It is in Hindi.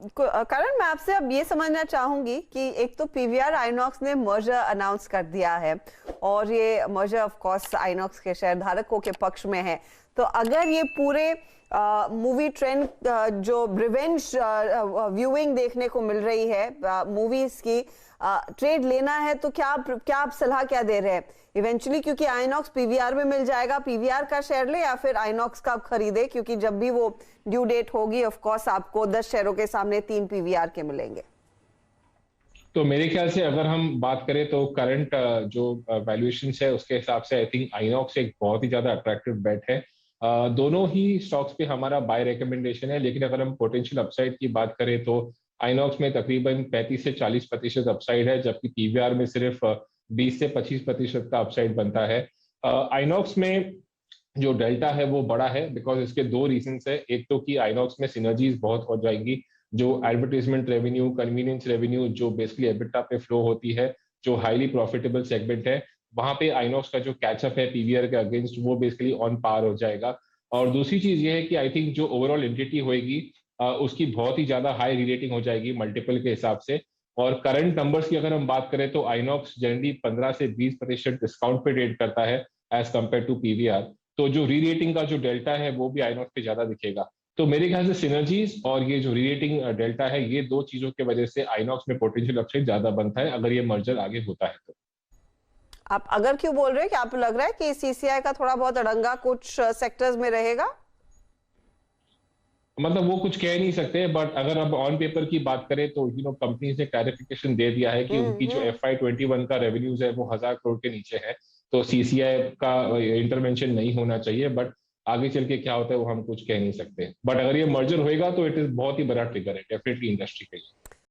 करण, मैं आपसे अब ये समझना चाहूंगी कि एक तो पीवीआर आइनॉक्स ने मर्जर अनाउंस कर दिया है और ये मर्जर ऑफ कोर्स आइनॉक्स के शेयर धारकों के पक्ष में है। तो अगर ये पूरे मूवी ट्रेंड जो रिवेंज व्यूइंग देखने को मिल रही है मूवीज की, ट्रेड लेना है तो क्या आप सलाह क्या दे रहे हैं इवेंचुअली? क्योंकि आइनॉक्स पीवीआर में मिल जाएगा, पीवीआर का शेयर ले या फिर आइनॉक्स का आप खरीदे, क्योंकि जब भी वो ड्यू डेट होगी ऑफ कोर्स आपको 10 शेयरों के सामने 3 पीवीआर के मिलेंगे। तो मेरे ख्याल से अगर हम बात करें तो करंट जो वैल्यूएशन है उसके हिसाब से आई थिंक आइनॉक्स एक बहुत ही ज्यादा अट्रैक्टिव बेट है। दोनों ही स्टॉक्स पे हमारा बाय रिकमेंडेशन है, लेकिन अगर हम पोटेंशियल अपसाइड की बात करें तो आइनॉक्स में तकरीबन 35 से 40% अपसाइड है, जबकि पीवीआर में सिर्फ 20 से 25% का अपसाइड बनता है। आइनॉक्स में जो डेल्टा है वो बड़ा है बिकॉज इसके दो रीजंस है। एक तो कि आइनॉक्स में सिनर्जीज बहुत हो जाएंगी, जो एडवर्टाइजमेंट रेवेन्यू, कन्वीनियंस रेवेन्यू जो बेसिकली एबिटा पे फ्लो होती है, जो हाईली प्रॉफिटेबल सेगमेंट है, वहां पे आइनॉक्स का जो कैचअप है पीवीआर के अगेंस्ट वो बेसिकली ऑन पार हो जाएगा। और दूसरी चीज ये है कि आई थिंक जो ओवरऑल एंटिटी होगी उसकी बहुत ही ज्यादा हाई रीरेटिंग हो जाएगी मल्टीपल के हिसाब से। और करंट नंबर्स की अगर हम बात करें तो आइनॉक्स जनरली 15 से 20% डिस्काउंट पे ट्रेड करता है एज कम्पेयर टू पीवीआर। तो जो री रेटिंग का जो डेल्टा है वो भी आइनॉक्स पे ज्यादा दिखेगा। तो मेरे ख्याल से सिनर्जीज और ये जो री रेटिंग डेल्टा है, ये दो चीजों की वजह से आइनॉक्स में पोटेंशियल अपसाइड ज्यादा बनता है अगर ये मर्जर आगे होता है तो। आप अगर क्यों बोल रहे हैं कि आपको लग रहा है कि सीसीआई का थोड़ा बहुत अड़ंगा कुछ सेक्टर्स में रहेगा? मतलब वो कुछ कह नहीं सकते, बट अगर अब ऑन पेपर की बात करें तो कंपनीज ने क्लैरिफिकेशन दे दिया है कि उनकी जो FY21 का रेवेन्यूज है वो 1000 करोड़ के नीचे है, तो सीसीआई का इंटरवेंशन नहीं होना चाहिए। बट आगे चल के क्या होता है वो हम कुछ कह नहीं सकते, बट अगर ये मर्जर होएगा तो इट इज बहुत ही बड़ा ट्रिगर है डेफिनेटली इंडस्ट्री के लिए।